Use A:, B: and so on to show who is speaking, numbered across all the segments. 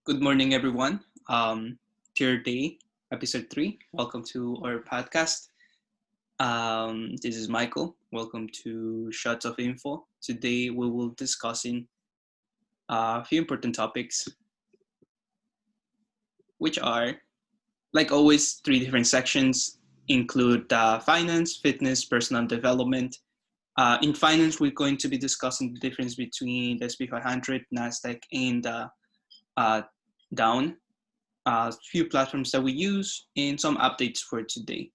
A: Good morning, everyone. Tier Day, Episode 3. Welcome to our podcast. This is Michael. Welcome to Shots of Info. Today, we will discussing a few important topics, which are, like always, three different sections. Include finance, fitness, personal development. In finance, we're going to be discussing the difference between the SP 500, Nasdaq, and uh, down. A few platforms that we use, and some updates for today.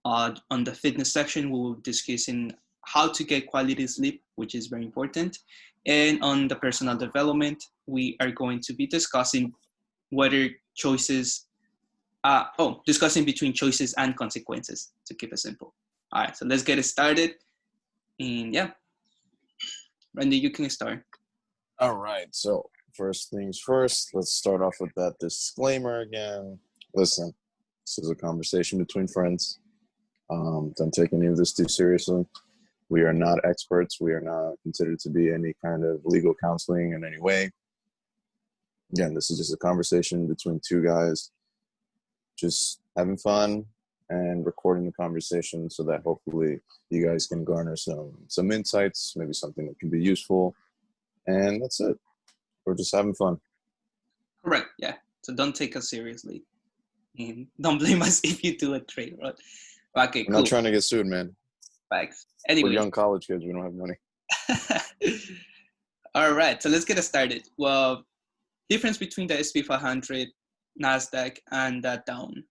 A: On the fitness section, we will be discussing how to get quality sleep, which is very important. And on the personal development, we are going to be discussing whether choices, discussing between choices and consequences to keep it simple. All right, so let's get it started. And yeah, Randy, you can start.
B: All right. So first things first, let's start off with that disclaimer again. Listen, this is a conversation between friends. Don't take any of this too seriously. We are not experts. We are not considered to be any kind of legal counseling in any way. Again, this is just a conversation between two guys just having fun and recording the conversation so that hopefully you guys can garner some insights, maybe something that can be useful. And that's it. We're just having fun.
A: Correct, yeah. So don't take us seriously. And don't blame us if you do a trade, right? Okay,
B: We're
A: cool.
B: not trying to get sued, man.
A: Facts.
B: We're
A: Anyway.
B: young college kids. We don't have money.
A: All right, so let's get started. Well, difference between the SP 500, Nasdaq, and the down.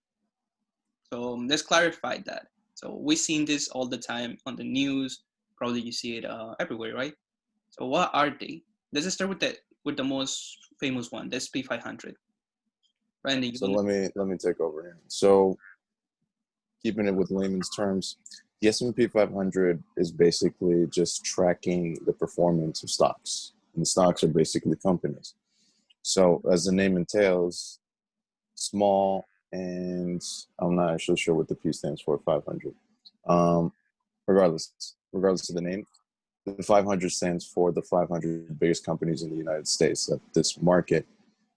A: So let's clarify that. So we've seen this all the time on the news. Probably you see it everywhere, right? So what are they? Let's start with the most famous one, the SP 500. Randy,
B: So let me take over here. So keeping it with layman's terms, the S&P 500 is basically just tracking the performance of stocks. And the stocks are basically companies. So as the name entails, small, and I'm not actually sure what the P stands for, 500. Regardless of the name, the 500 stands for the 500 biggest companies in the United States that this market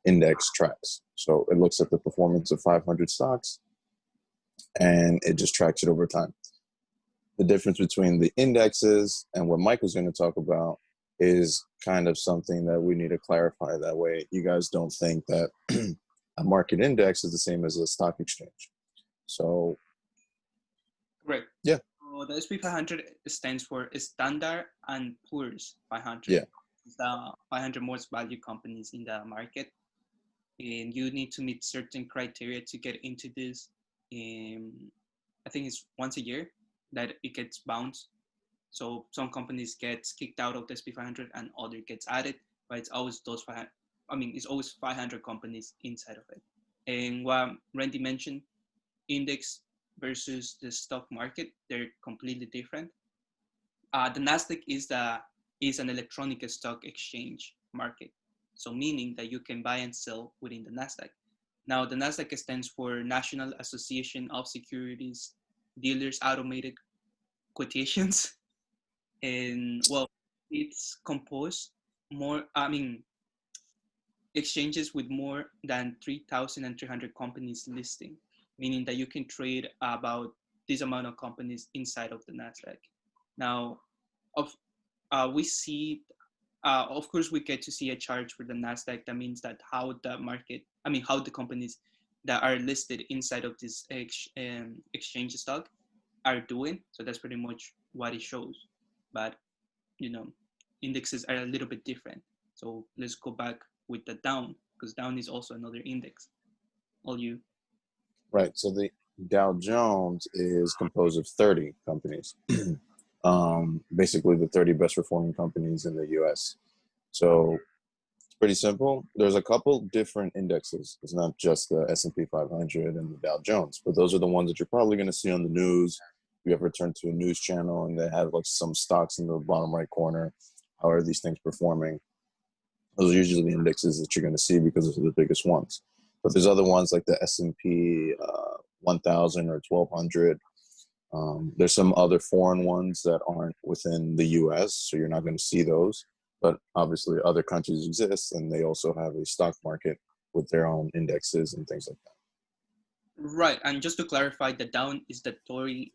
B: index tracks. So it looks at the performance of 500 stocks and it just tracks it over time. The difference between the indexes and what Mike was going to talk about is kind of something that we need to clarify. That way you guys don't think that a market index is the same as a stock exchange. So
A: correct.
B: Yeah.
A: So the SP 500 stands for Standard and Poor's 500.
B: Yeah.
A: It's the 500 most valued companies in the market. And you need to meet certain criteria to get into this. I think it's once a year that it gets bounced. So some companies get kicked out of the SP 500 and other gets added, but it's always it's always 500 companies inside of it. And what Randy mentioned, index versus the stock market, they're completely different. The Nasdaq is an electronic stock exchange market, so meaning that you can buy and sell within the Nasdaq. Now, the Nasdaq stands for National Association of Securities Dealers Automated Quotations, and well, it's composed exchanges with more than 3,300 companies listing, meaning that you can trade about this amount of companies inside of the Nasdaq. Now, we see, of course, we get to see a chart for the Nasdaq. That means that how the companies that are listed inside of this exchange stock are doing. So that's pretty much what it shows. But indexes are a little bit different. So let's go back with the down, because down is also another index. All you.
B: Right. So the Dow Jones is composed of 30 companies, basically the 30 best performing companies in the U.S. So it's pretty simple. There's a couple different indexes. It's not just the S&P 500 and the Dow Jones, but those are the ones that you're probably going to see on the news. If you ever turn to a news channel and they have like some stocks in the bottom right corner, how are these things performing? Those are usually the indexes that you're going to see because those are the biggest ones. But there's other ones like the S&P 1000 or 1200. There's some other foreign ones that aren't within the U.S., so you're not going to see those. But obviously other countries exist, and they also have a stock market with their own indexes and things like that.
A: Right, and just to clarify, the down is the 30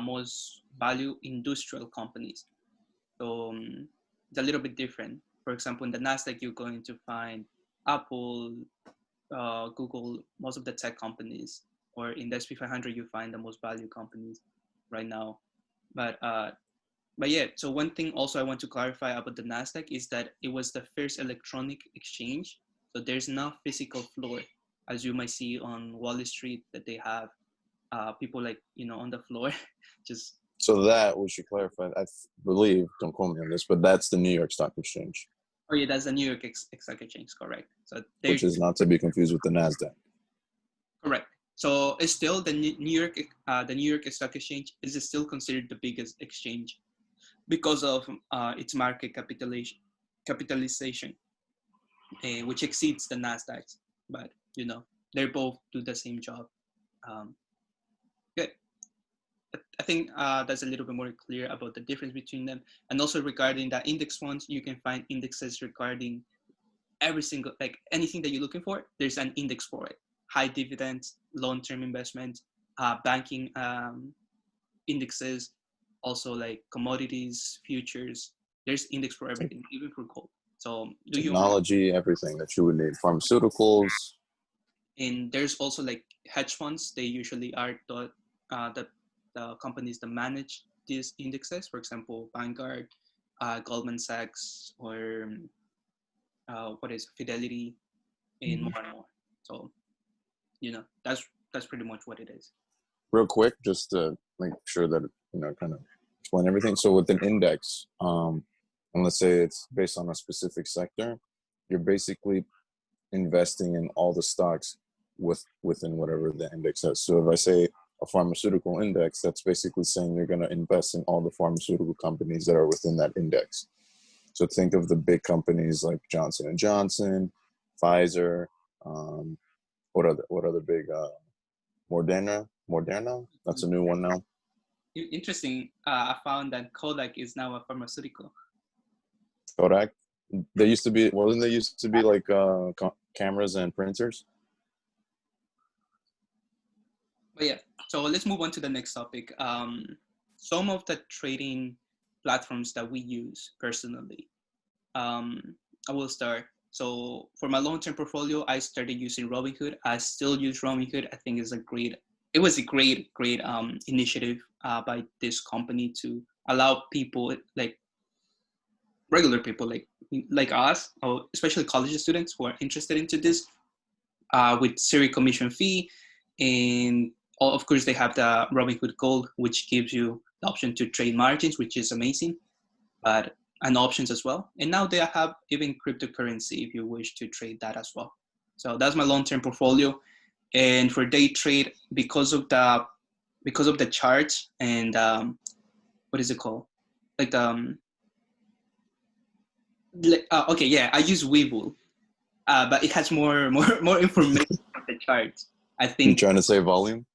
A: most value industrial companies. So it's a little bit different. For example, in the Nasdaq, you're going to find Apple, Google, most of the tech companies, or in the SP 500, you find the most value companies right now. But yeah, so one thing also I want to clarify about the Nasdaq is that it was the first electronic exchange. So there's no physical floor, as you might see on Wall Street, that they have people like, on the floor, just.
B: So that we should clarify. I believe, don't quote me on this, but that's the New York Stock Exchange.
A: Oh yeah, that's the New York Stock Exchange, correct. So
B: which is not to be confused with the Nasdaq.
A: Correct. So it's still the New York Stock Exchange is still considered the biggest exchange because of its market capitalization, which exceeds the Nasdaq. But they both do the same job. Good. I think that's a little bit more clear about the difference between them. And also regarding the index funds, you can find indexes regarding every single, like anything that you're looking for, there's an index for it. High dividends, long-term investment, banking indexes, also like commodities, futures. There's index for everything, even for gold. So
B: technology, everything that you would need, pharmaceuticals.
A: And there's also like hedge funds. They usually are the companies that manage these indexes. For example, Vanguard, Goldman Sachs, or Fidelity, and more and more. So, that's pretty much what it is.
B: Real quick, just to make sure that, kind of explain everything. So with an index, and let's say it's based on a specific sector, you're basically investing in all the stocks within whatever the index is. So if I say a pharmaceutical index, that's basically saying you're going to invest in all the pharmaceutical companies that are within that index. So think of the big companies like Johnson & Johnson, Pfizer, what other big, Moderna, that's a new one now.
A: Interesting. I found that Kodak is now a pharmaceutical.
B: Kodak? Wasn't there used to be like cameras and printers?
A: But yeah, so let's move on to the next topic. Some of the trading platforms that we use personally. I will start. So for my long-term portfolio, I started using Robinhood. I still use Robinhood. I think it was a great initiative by this company to allow people, like regular people like us, or especially college students who are interested into this, with zero commission fee. And of course, they have the Robinhood Gold, which gives you the option to trade margins, which is amazing, and options as well. And now they have even cryptocurrency if you wish to trade that as well. So that's my long-term portfolio. And for day trade, because of the charts and what is it called? Like okay, yeah, I use Webull, but it has more information on the charts. I think
B: you're trying to say volume.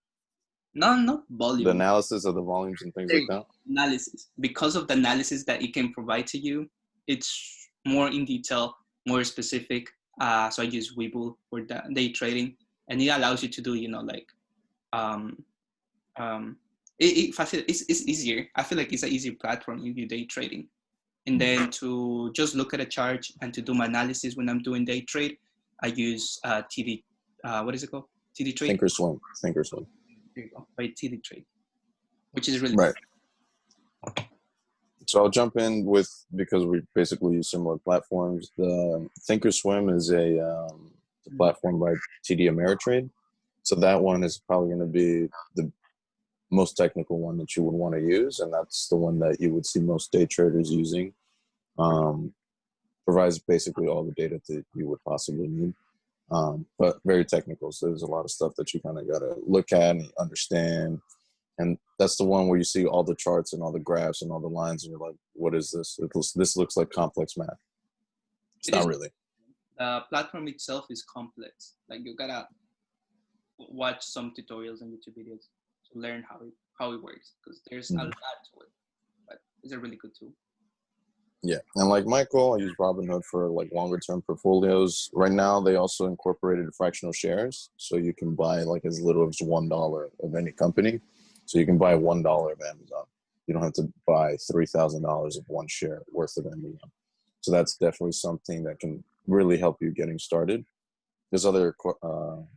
A: No, volume.
B: The analysis of the volumes and things like that.
A: Analysis, because of the analysis that it can provide to you, it's more in detail, more specific. So I use Webull for the day trading, and it allows you to do, it's easier. I feel like it's an easier platform if you're day trading. And then to just look at a chart and to do my analysis when I'm doing day trade, I use TD. What is it called? TD Trade.
B: Thinkorswim.
A: There you go. By TD Trade, which is really
B: right. So I'll jump in because we basically use similar platforms. The Thinkorswim is a platform by TD Ameritrade. So that one is probably going to be the most technical one that you would want to use, and that's the one that you would see most day traders using. Provides basically all the data that you would possibly need, but very technical. So there's a lot of stuff that you kind of got to look at and understand. And that's the one where you see all the charts and all the graphs and all the lines, and you're like, what is this? This looks like complex math. It's not really.
A: The platform itself is complex. Like you gotta watch some tutorials and YouTube videos to learn how it works, because there's a lot to it. But it's a really good tool.
B: Yeah, and like Michael, I use Robinhood for like longer term portfolios. Right now, they also incorporated fractional shares, so you can buy like as little as $1 of any company. So you can buy $1 of Amazon. You don't have to buy $3,000 of one share worth of Amazon. So that's definitely something that can really help you getting started. There's other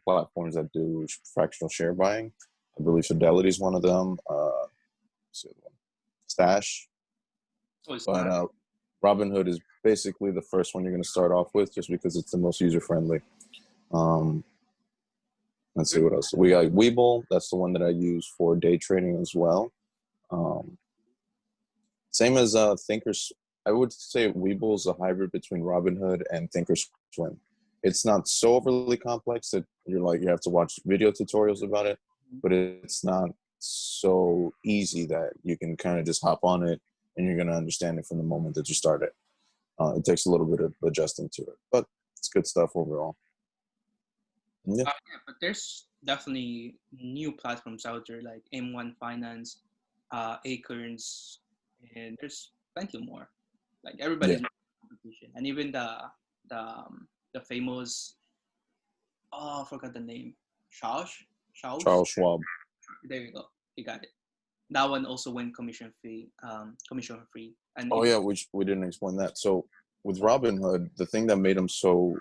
B: platforms that do fractional share buying. I believe Fidelity is one of them. Stash,
A: Oh, it's
B: but
A: not.
B: Robinhood is basically the first one you're going to start off with, just because it's the most user friendly. Um, let's see what else we got. Webull, that's the one that I use for day trading as well. Um, Same as Thinkers. I would say Webull is a hybrid between Robinhood and Thinkorswim. It's not so overly complex that you have to watch video tutorials about it, but it's not so easy that you can kind of just hop on it and you're going to understand it from the moment that you start it. It takes a little bit of adjusting to it, but it's good stuff overall. Yeah.
A: Yeah, but there's definitely new platforms out there like M1 Finance, Acorns, and there's plenty more. Like
B: Yeah.
A: everybody's competition, and even the famous, oh, I forgot the name, Charles.
B: Charles Schwab.
A: There you go, you got it. That one also went commission free, and
B: Oh
A: it,
B: yeah, we didn't explain that. So with Robinhood, the thing that made them so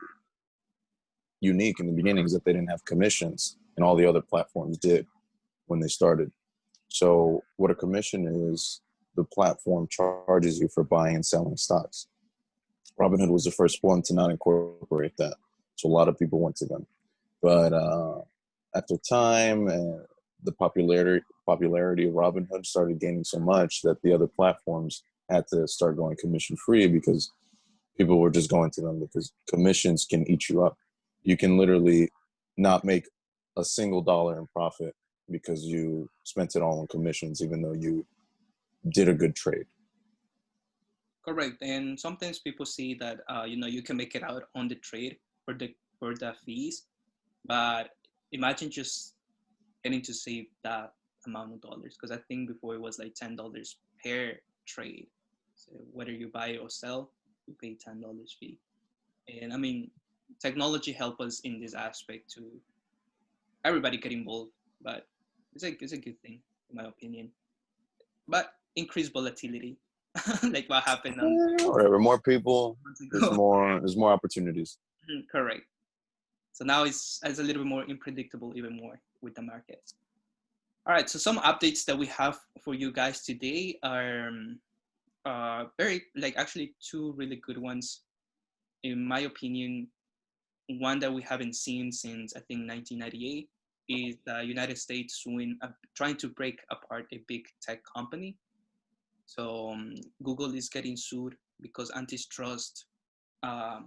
B: unique in the beginning is that they didn't have commissions, and all the other platforms did when they started. So what a commission is, the platform charges you for buying and selling stocks. Robinhood was the first one to not incorporate that, so a lot of people went to them. But after time and the popularity of Robinhood started gaining so much that the other platforms had to start going commission free, because people were just going to them because commissions can eat you up. You can literally not make a single dollar in profit because you spent it all on commissions, even though you did a good trade.
A: correct. And sometimes people see that you can make it out on the trade for the fees, but imagine just getting to save that amount of dollars, because I think before it was like $10 per trade. So whether you buy or sell, you pay $10 fee. And I mean, technology help us in this aspect to everybody get involved, but it's a good thing in my opinion. But increased volatility, like what happened on
B: Whatever, more people,
A: months
B: there's
A: ago.
B: more opportunities.
A: Correct. So now it's a little bit more unpredictable, even more with the market. All right. So some updates that we have for you guys today are very like actually two really good ones, in my opinion. One that we haven't seen since I think 1998 is the United States trying to break apart a big tech company. So Google is getting sued because um,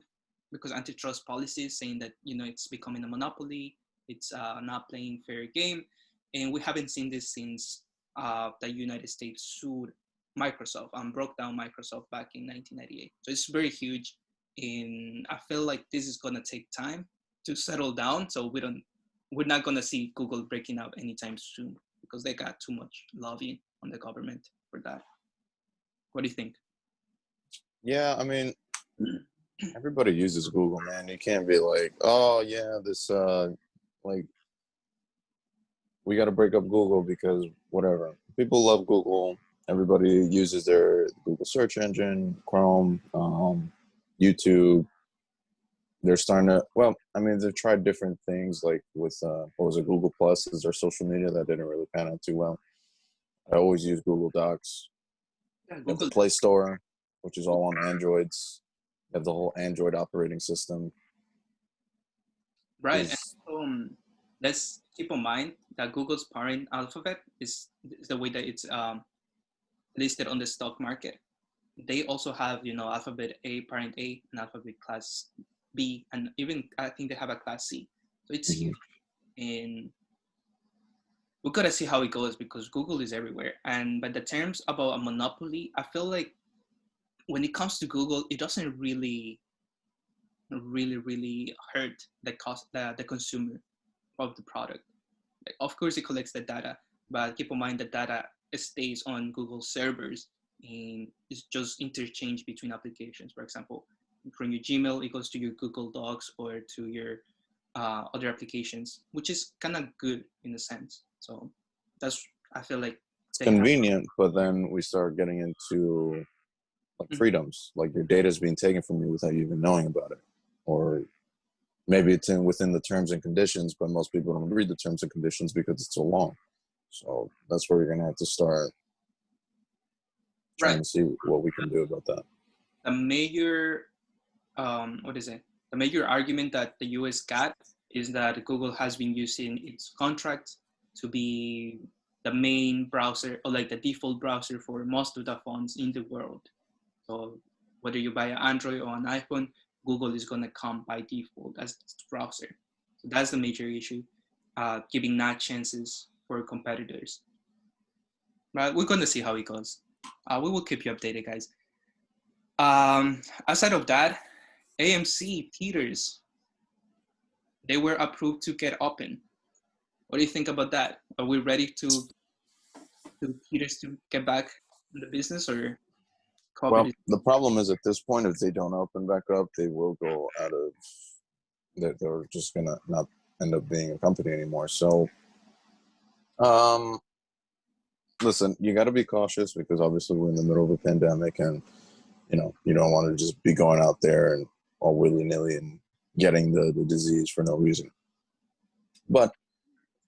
A: antitrust policies saying that it's becoming a monopoly, it's not playing fair game, and we haven't seen this since the United States sued Microsoft and broke down Microsoft back in 1998. So it's very huge, and I feel like this is gonna take time to settle down. So we're not gonna see Google breaking up anytime soon because they got too much lobbying on the government for that. What do you think?
B: Yeah, I mean, everybody uses Google, man. You can't be like, oh yeah, this like we got to break up Google because whatever. People love Google. Everybody uses their Google search engine, Chrome, YouTube. They're starting to, well, I mean, they've tried different things like with, what was it, Google Plus is their social media that didn't really pan out too well. I always use Google Docs.
A: Yeah,
B: You have the
A: Google,
B: Play Store, which is all on Androids. You have the whole Android operating system.
A: right? And
B: Is
A: let's keep in mind that Google's parent Alphabet is the way that it's listed on the stock market. They also have Alphabet A, parent A, and Alphabet Class B, and even I think they have a Class C. So it's
B: Mhm.
A: huge, and we gotta see how it goes because Google is everywhere. And by the terms about a monopoly, I feel like when it comes to Google, it doesn't really hurt the consumer of the product. Like, of course, it collects the data, but keep in mind the data stays on Google servers. and it's just interchange between applications. For example, from your Gmail, it goes to your Google Docs or to your other applications, which is kind of good in a sense. So that's, I feel like
B: It's
A: they have.
B: convenient, but then we start getting into like freedoms, like your data is being taken from you without you even knowing about it, or maybe it's within the terms and conditions, but most people don't read the terms and conditions because it's so long. So that's where you're gonna have to start trying
A: Right.
B: to see what we can do about that.
A: The major, what is it? The major argument that the US got is that Google has been using its contract to be the main browser or like the default browser for most of the phones in the world. So whether you buy an Android or an iPhone, Google is going to come by default as the browser. So that's the major issue, giving not chances for competitors. But we're going to see how it goes. We will keep you updated, guys. Outside of that, AMC theaters, they were approved to get open. What do you think about that? Are we ready to theaters to get back in the business, or COVID?
B: Well, the problem is at this point, if they don't open back up, they will go out of. They're just gonna not end up being a company anymore. So, listen, you got to be cautious because obviously we're in the middle of a pandemic, and you don't want to just be going out there and all willy nilly and getting the disease for no reason. But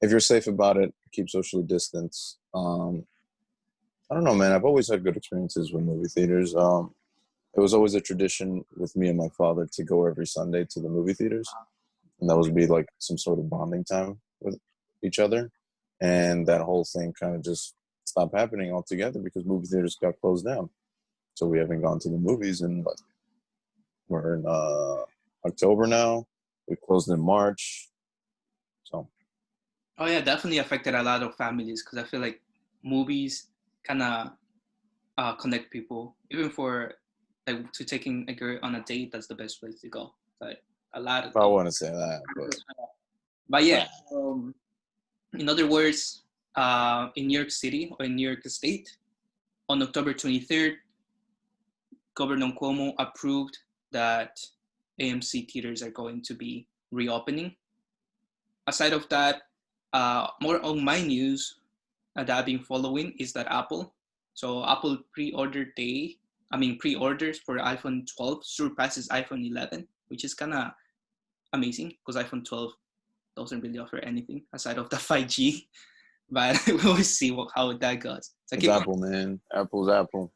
B: if you're safe about it, keep socially distanced. I don't know, man. I've always had good experiences with movie theaters. It was always a tradition with me and my father to go every Sunday to the movie theaters, and that would be like some sort of bonding time with each other. And that whole thing kind of just stopped happening altogether because movie theaters got closed down. So we haven't gone to the movies in we're in October now. We closed in March. So.
A: Oh yeah, definitely affected a lot of families because I feel like movies kind of connect people. Even for like to taking a girl on a date, that's the best place to go. But a lot of
B: I wouldn't say that,
A: but yeah. In other words, in New York City or in New York State, on October 23rd, Governor Cuomo approved that AMC theaters are going to be reopening. Aside of that, more on my news that I've been following is that Apple pre-orders for iPhone 12 surpasses iPhone 11, which is kind of amazing because iPhone 12 doesn't really offer anything aside of the 5G. But we'll see how that goes. So
B: it's Apple, man. Apple's Apple.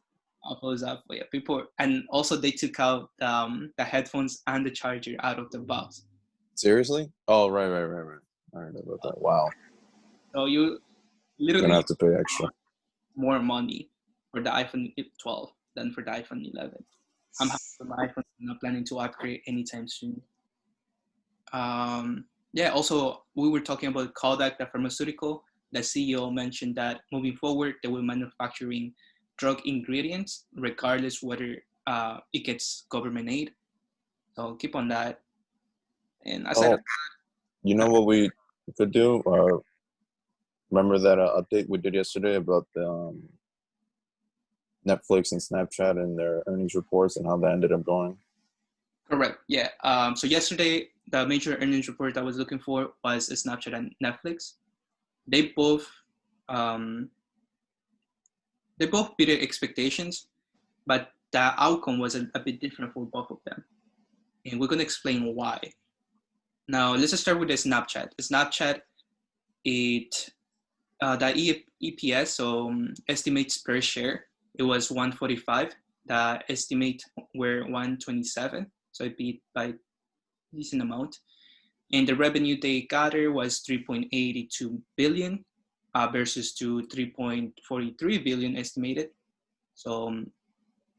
A: Apple's Apple, yeah. People, and also they took out the headphones and the charger out of the box.
B: Seriously? Oh, right. I heard about that. Wow.
A: So you literally
B: You're gonna have to pay extra.
A: More money for the iPhone 12 than for the iPhone 11. I'm happy with my iPhone. I'm not planning to upgrade anytime soon. Yeah, also, we were talking about Kodak, the pharmaceutical. The CEO mentioned that moving forward, they will manufacturing drug ingredients, regardless whether it gets government aid. So keep on that. And aside of
B: you know what we could do? Remember that update we did yesterday about the Netflix and Snapchat and their earnings reports and how that ended up going?
A: correct, yeah. So yesterday, the major earnings report I was looking for was Snapchat and Netflix. They both beat expectations, but the outcome was a bit different for both of them. And we're going to explain why. Now, let's just start with the Snapchat. Snapchat, the EPS, so estimates per share, it was 145. The estimate were 127, so it beat by a decent amount. And the revenue they gathered was 3.82 billion versus to 3.43 billion estimated. So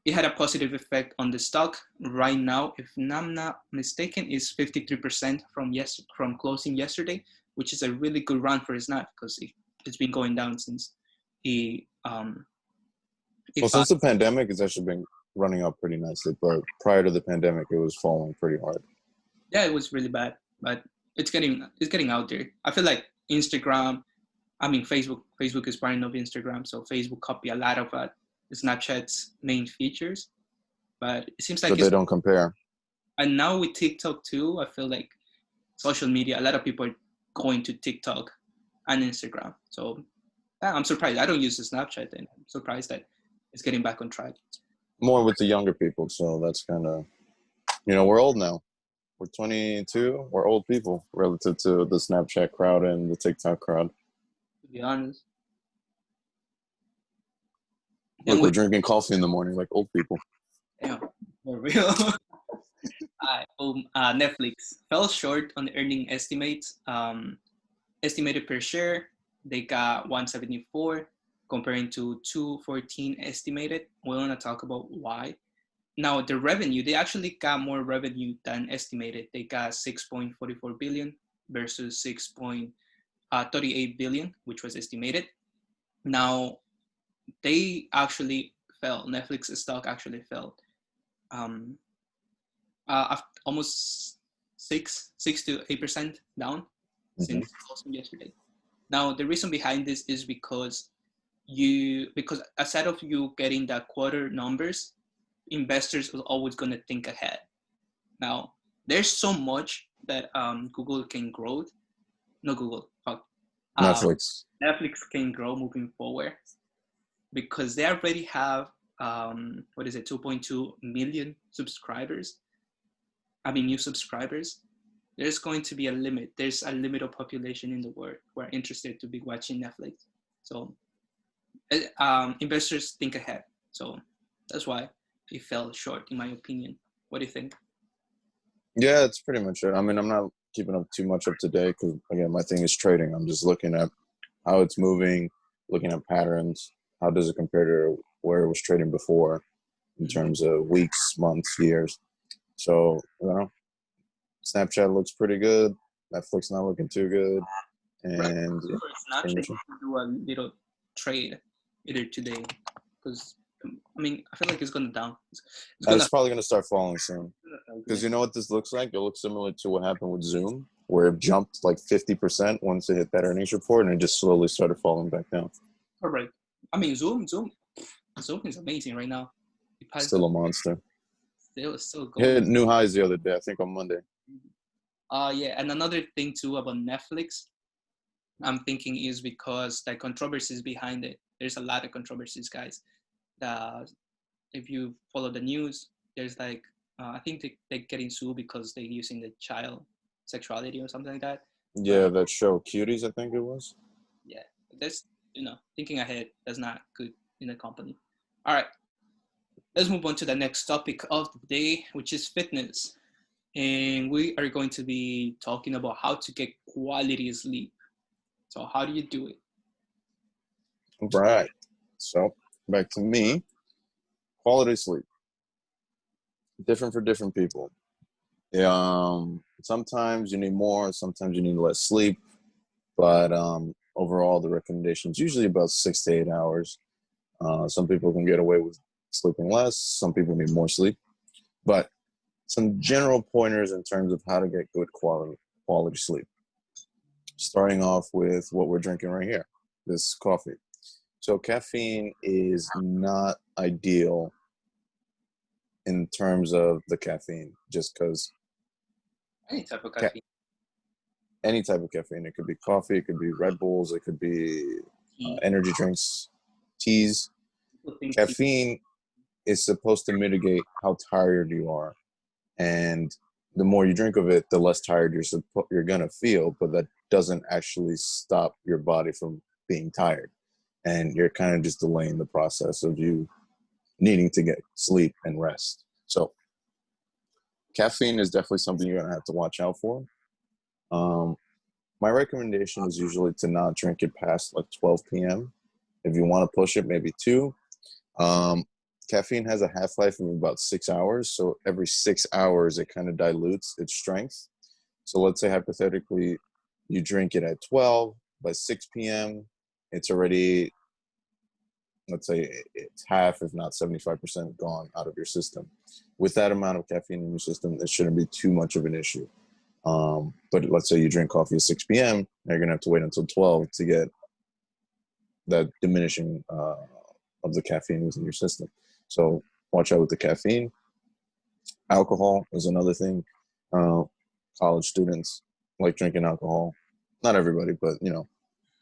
A: it had a positive effect on the stock. Right now, if I'm not mistaken, is 53% from closing yesterday, which is a really good run for Snap because it's been going down since
B: since the pandemic, it's actually been running up pretty nicely. But prior to the pandemic, it was falling pretty hard.
A: Yeah, it was really bad, but it's getting out there. I feel like Facebook is part of Instagram, so Facebook copy a lot of that. Snapchat's main features, but it seems
B: So
A: like
B: they
A: it's,
B: don't compare.
A: and now with TikTok too, I feel like social media, a lot of people are going to TikTok and Instagram. So yeah, I'm surprised. I don't use the Snapchat, and I'm surprised that it's getting back on track.
B: More with the younger people, so that's kind of, we're old now. We're 22. We're old people relative to the Snapchat crowd and the TikTok crowd.
A: To be honest. Then
B: Look,
A: we,
B: we're drinking coffee in the morning like old people.
A: yeah, for real. Netflix fell short on the earning estimates. Estimated per share, they got 174 comparing to 214 estimated. We want to talk about why. Now the revenue, they actually got more revenue than estimated. They got 6.44 billion versus 6.38 billion, which was estimated. Now they actually fell. Netflix stock actually fell. Um, Almost 6 to 8% down
B: Mm-hmm.
A: since closing yesterday. Now the reason behind this is because aside of you getting the quarter numbers, investors are always going to think ahead. Now there's so much that Google can grow. No Google, fuck.
B: Netflix.
A: Netflix can grow moving forward because they already have 2.2 million subscribers. I mean, new subscribers. There's going to be a limit. There's a limit of population in the world who are interested to be watching Netflix. So investors think ahead. So that's why it fell short, in my opinion. What do you think?
B: Yeah, it's pretty much it. I mean, I'm not keeping up too much up to date because, again, my thing is trading. I'm just looking at how it's moving, looking at patterns. How does it compare to where it was trading before in terms of weeks, months, years? So, Snapchat looks pretty good. Netflix not looking too good.
A: Right.
B: And yeah,
A: For
B: pretty
A: Snapchat,
B: much
A: you
B: it.
A: can do a little trade either today because I mean I feel like it's gonna down. It's
B: And
A: gonna.
B: it's probably going to start falling soon. Because you know what this looks like? It looks similar to what happened with Zoom, where it jumped like 50% once it hit that earnings report, and it just slowly started falling back down.
A: Correct. I mean Zoom is amazing right now. It passed
B: Still a monster.
A: still going.
B: Hit new highs the other day, I think on Monday.
A: Yeah, and another thing too about Netflix, I'm thinking is because the controversies behind it. There's a lot of controversies, guys. The If you follow the news, there's like I think they're getting sued because they're using the child sexuality or something like that.
B: Yeah,
A: But
B: that show Cuties, I think it was.
A: yeah, that's thinking ahead. That's not good in a company. All right, let's move on to the next topic of the day, which is fitness. And we are going to be talking about how to get quality sleep. So how do you do it?
B: Right. So back to me. Quality sleep. Different for different people. Sometimes you need more, sometimes you need less sleep. But overall, the recommendation is usually about 6 to 8 hours. Some people can get away with sleeping less. Some people need more sleep. But some general pointers in terms of how to get good quality sleep. Starting off with what we're drinking right here, this coffee. So caffeine is not ideal in terms of the caffeine, just because
A: Any type of caffeine.
B: any type of caffeine. It could be coffee, it could be Red Bulls, it could be energy drinks, teas. Caffeine is supposed to mitigate how tired you are, and the more you drink of it, the less tired you're gonna feel. But that doesn't actually stop your body from being tired, and you're kind of just delaying the process of you needing to get sleep and rest. So caffeine is definitely something you're gonna have to watch out for. My recommendation is usually to not drink it past like 12 p.m. If you want to push it, maybe 2. Caffeine has a half-life of about 6 hours. So every 6 hours, it kind of dilutes its strength. So let's say hypothetically, you drink it at 12, by 6 p.m., it's already, let's say it's half, if not 75% gone out of your system. With that amount of caffeine in your system, it shouldn't be too much of an issue. But let's say you drink coffee at 6 p.m., now you're going to have to wait until 12 to get that diminishing of the caffeine within your system. So watch out with the caffeine. Alcohol is another thing. Uh, College students like drinking alcohol. Not everybody, but you know,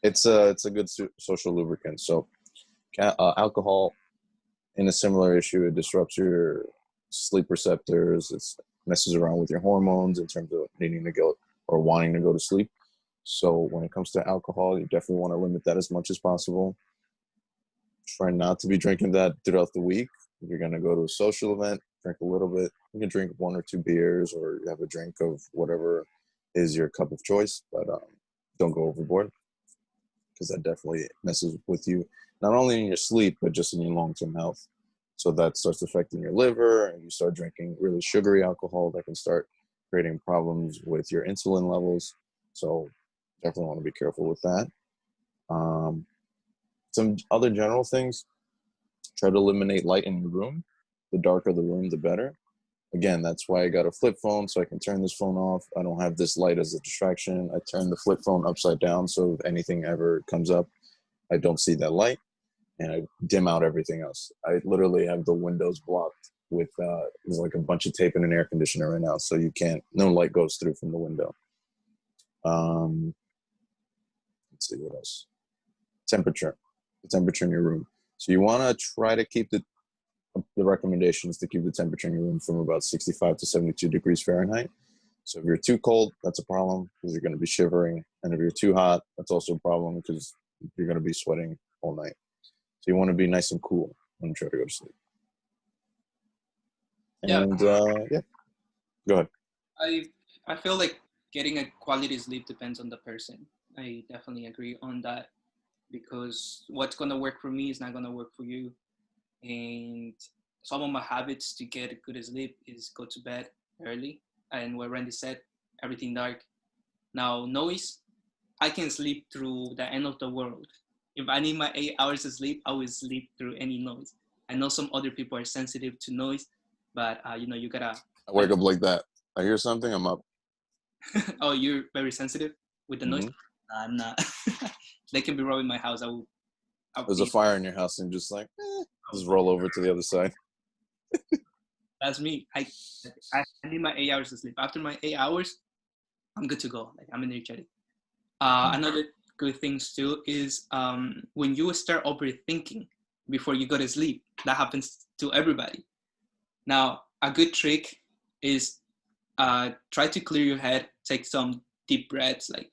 B: it's a good social lubricant. So alcohol, in a similar issue, it disrupts your sleep receptors. It messes around with your hormones in terms of needing to go or wanting to go to sleep. So when it comes to alcohol, you definitely want to limit that as much as possible. Try not to be drinking that throughout the week. If you're going to go to a social event, drink a little bit. You can drink 1 or 2 beers, or have a drink of whatever is your cup of choice, but don't go overboard, because that definitely messes with you, not only in your sleep, but just in your long-term health. So that starts affecting your liver, and you start drinking really sugary alcohol that can start creating problems with your insulin levels. So definitely want to be careful with that. Some other general things: try to eliminate light in your room. The darker the room, the better. Again, that's why I got a flip phone, so I can turn this phone off. I don't have this light as a distraction. I turn the flip phone upside down, so if anything ever comes up, I don't see that light, and I dim out everything else. I literally have the windows blocked with there's like a bunch of tape and an air conditioner right now, so you can't, no light goes through from the window. Let's see what else. Temperature, the temperature in your room. So you want to try to keep the recommendation is to keep the temperature in your room from about 65 to 72 degrees Fahrenheit. So if you're too cold, that's a problem because you're going to be shivering. And if you're too hot, that's also a problem because you're going to be sweating all night. So you want to be nice and cool when you try to go to sleep. And yeah, go ahead.
A: I feel like getting a quality sleep depends on the person. I definitely agree on that, because what's gonna work for me is not gonna work for you. And some of my habits to get a good sleep is go to bed early, and what Randy said, everything dark. Now noise, I can sleep through the end of the world. If I need my 8 hours of sleep, I will sleep through any noise. I know some other people are sensitive to noise, but you gotta.
B: I wake up like that. I hear something, I'm up.
A: Oh, you're very sensitive with the noise?
B: Mm-hmm.
A: Nah, I'm not. They can be robbing my house.
B: There's a fire in your house and just like, just roll over to the other side.
A: That's me. I need my 8 hours of sleep. After my 8 hours, I'm good to go. Like, I'm energetic. Another good thing too is when you start overthinking before you go to sleep. That happens to everybody. Now, a good trick is try to clear your head, take some deep breaths, like,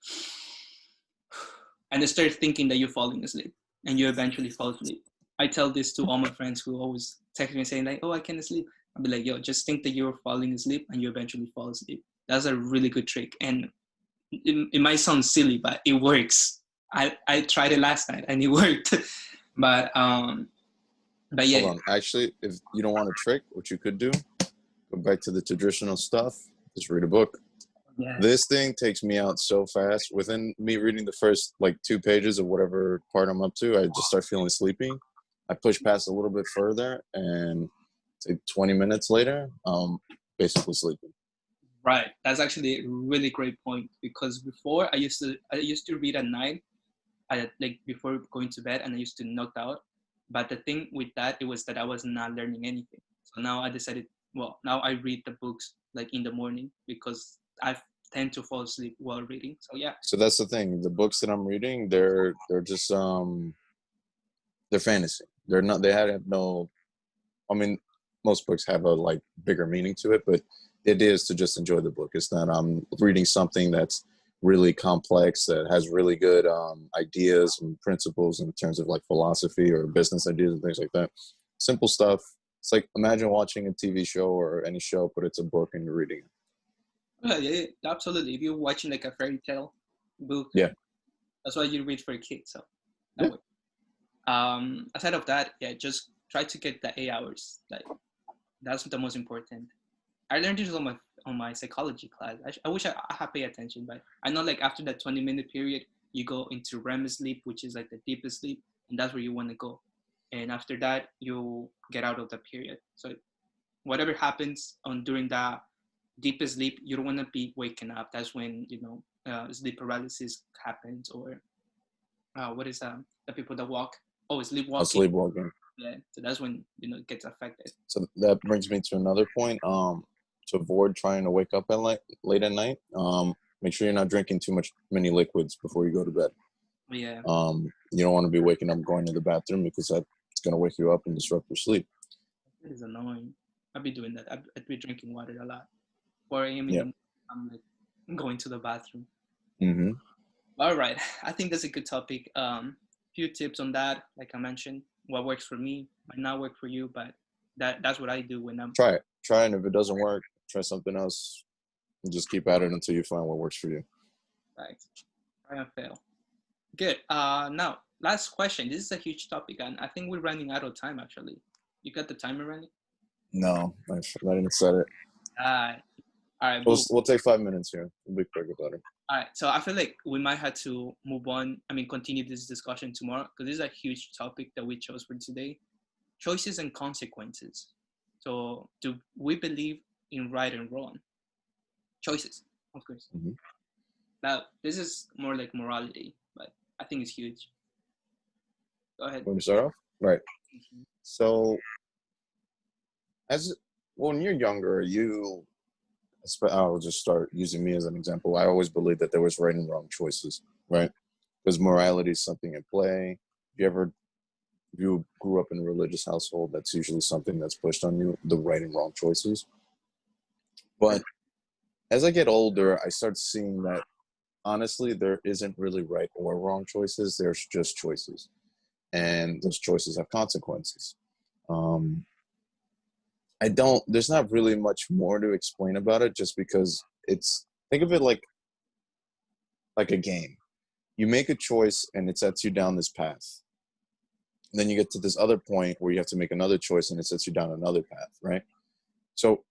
A: and start thinking that you're falling asleep, and you eventually fall asleep. I tell this to all my friends who always text me saying like, "Oh, I can't sleep." I'll be like, "Yo, just think that you're falling asleep, and you eventually fall asleep." That's a really good trick, and it might sound silly, but it works. I tried it last night, and it worked. but yeah.
B: Hold on. Actually, if you don't want a trick, what you could do, go back to the traditional stuff. Just read a book.
A: Yes.
B: This thing takes me out so fast. Within me reading the first like 2 pages of whatever part I'm up to, I just start feeling sleepy. I push past a little bit further, and say 20 minutes later, basically sleeping.
A: Right. That's actually a really great point, because before I used to read at night, like before going to bed, and I used to knock out. But the thing with that, it was that I was not learning anything. So now I decided, well, now I read the books like in the morning, because I tend to fall asleep while reading. So yeah.
B: So that's the thing. The books that I'm reading, they're just they're fantasy. They're not. They have no. I mean, most books have a like bigger meaning to it, but the idea is to just enjoy the book. It's not I'm reading something that's really complex, that has really good ideas and principles in terms of like philosophy or business ideas and things like that. Simple stuff. It's like imagine watching a TV show or any show, but it's a book and you're reading it.
A: Yeah, absolutely. If you're watching like a fairy tale book,
B: Yeah,
A: that's why you read for a kid. So
B: yeah.
A: that way. Aside of that, yeah, just try to get the 8 hours. Like, that's the most important. I learned this on my psychology class. I wish I had paid attention, but I know like after that 20-minute period, you go into REM sleep, which is like the deepest sleep, and that's where you want to go. And after that, you get out of the period. So whatever happens during that deepest sleep, you don't want to be waking up. That's when sleep paralysis happens, or what is the people that walk? Oh, sleepwalking.
B: Sleepwalking.
A: Yeah, so that's when it gets affected.
B: So that brings me to another point. To avoid trying to wake up at late at night, make sure you're not drinking many liquids before you go to bed.
A: Yeah,
B: You don't want to be waking up going to the bathroom because that's going to wake you up and disrupt your sleep.
A: it is annoying. I'd be doing that. I'd be drinking water a lot. 4 a.m. in
B: Yeah.
A: the morning, I'm like going to the bathroom.
B: Mm-hmm.
A: All right, I think that's a good topic. Few tips on that, like I mentioned, what works for me might not work for you, but that's what I do when I'm
B: Try it. Try it. And if it doesn't work, try something else. And just keep at it until you find what works for you.
A: right. Try and fail. Good. Now last question. This is a huge topic, and I think we're running out of time. Actually, you got the timer running?
B: No, I didn't set it.
A: All right, boom.
B: We'll take 5 minutes here. We'll be quick about it.
A: All right, so I feel like we might have to move on. I mean, continue this discussion tomorrow because this is a huge topic that we chose for today: choices and consequences. So, do we believe in right and wrong? Choices, of course.
B: Mm-hmm.
A: Now, this is more like morality, but I think it's huge. Go ahead.
B: Want me to start off? Right.
A: Mm-hmm.
B: So, when you're younger, I'll just start using me as an example. I always believed that there was right and wrong choices, right? Because morality is something in play. If you grew up in a religious household, that's usually something that's pushed on you, the right and wrong choices. But as I get older, I start seeing that honestly, there isn't really right or wrong choices. There's just choices. And those choices have consequences. There's not really much more to explain about it just because think of it like a game. You make a choice and it sets you down this path. And then you get to this other point where you have to make another choice and it sets you down another path, right? So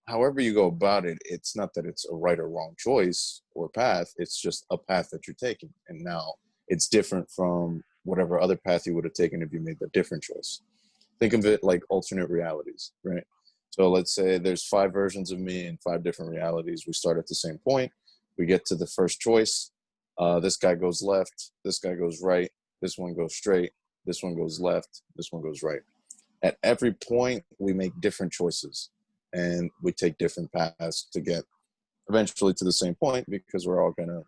B: however you go about it, it's not that it's a right or wrong choice or path. It's just a path that you're taking. And now it's different from whatever other path you would have taken if you made a different choice. Think of it like alternate realities, right? So let's say there's 5 versions of me in 5 different realities. We start at the same point. We get to the first choice. This guy goes left. This guy goes right. This one goes straight. This one goes left. This one goes right. At every point, we make different choices. And we take different paths to get eventually to the same point because we're all going to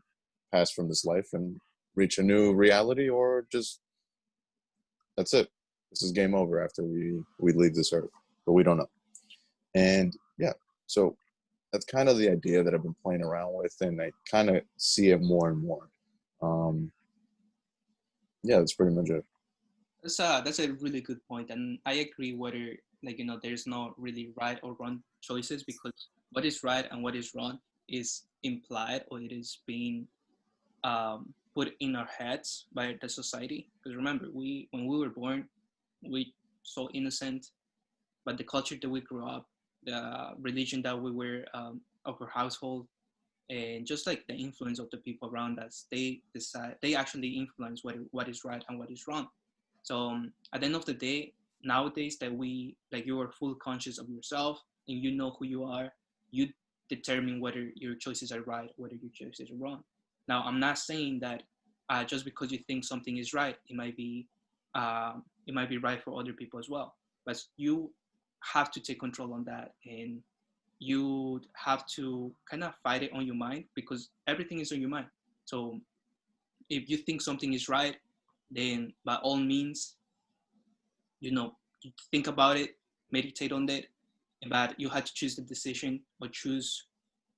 B: pass from this life and reach a new reality, or just that's it. This is game over after we leave this earth, but we don't know. And yeah, so that's kind of the idea that I've been playing around with, and I kind of see it more and more. Yeah, that's pretty much it.
A: That's a really good point, and I agree. Whether there's no really right or wrong choices, because what is right and what is wrong is implied, or it is being put in our heads by the society. Because remember, when we were born, we so innocent, but the culture that we grew up, the religion that we were of our household, and just like the influence of the people around us, they actually influence what is right and what is wrong. So at the end of the day, nowadays that you are full conscious of yourself and you know who you are, you determine whether your choices are right, whether your choices are wrong. Now, I'm not saying that just because you think something is right, it might be right for other people as well. But you have to take control on that, and you have to kind of fight it on your mind, because everything is on your mind. So if you think something is right, then by all means, you think about it, meditate on it, but you have to choose the decision,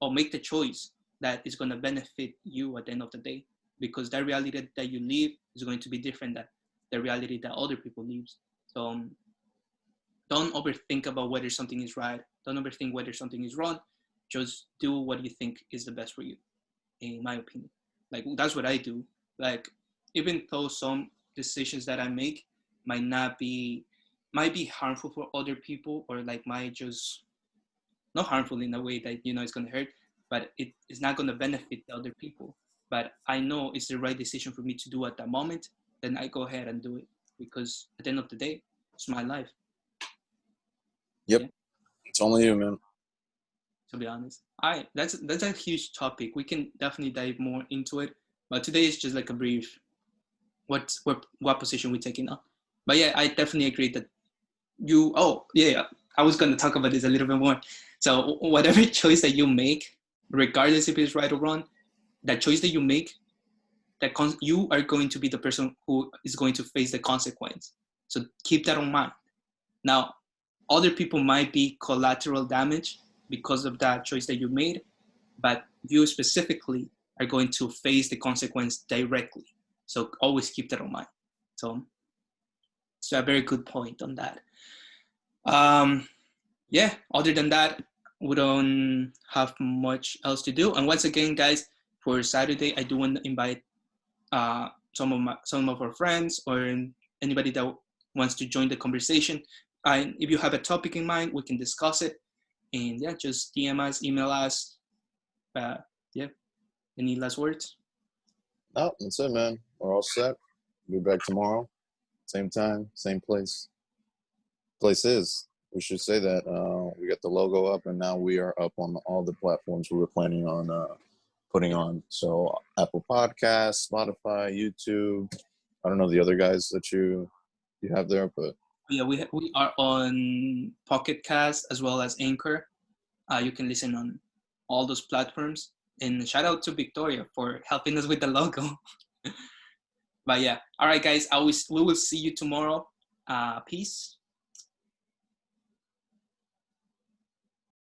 A: or make the choice that is going to benefit you at the end of the day, because that reality that you live is going to be different than the reality that other people live. So don't overthink about whether something is right. Don't overthink whether something is wrong. Just do what you think is the best for you, in my opinion. Like, that's what I do. Like, even though some decisions that I make might be harmful for other people, or like might just not harmful in a way that it's going to hurt, but it is not going to benefit the other people. But I know it's the right decision for me to do at that moment. Then I go ahead and do it, because at the end of the day, it's my life.
B: Yep.
A: Yeah.
B: It's only you, man.
A: To be honest, that's a huge topic. We can definitely dive more into it, but today is just like a brief. What position we taking now? But yeah, I definitely agree that I was going to talk about this a little bit more. So whatever choice that you make, regardless if it's right or wrong, that choice that you make, you are going to be the person who is going to face the consequence. So keep that in mind. Now, other people might be collateral damage because of that choice that you made, but you specifically are going to face the consequence directly. So always keep that in mind. So it's a very good point on that. Yeah, other than that, we don't have much else to do. And once again, guys, for Saturday, I do want to invite some of our friends or anybody that wants to join the conversation. And if you have a topic in mind, we can discuss it. And yeah, just DM us, email us. Yeah, any last words?
B: No, that's it, man. We're all set. Be back tomorrow. Same time, same place. Places. We should say that we got the logo up, and now we are up on all the platforms we were planning on putting on. So Apple Podcasts, Spotify, YouTube. I don't know the other guys that you have there, but
A: Yeah, we are on Pocket Cast as well as Anchor. You can listen on all those platforms. And shout out to Victoria for helping us with the logo. But yeah, all right, guys. We will see you tomorrow. Peace.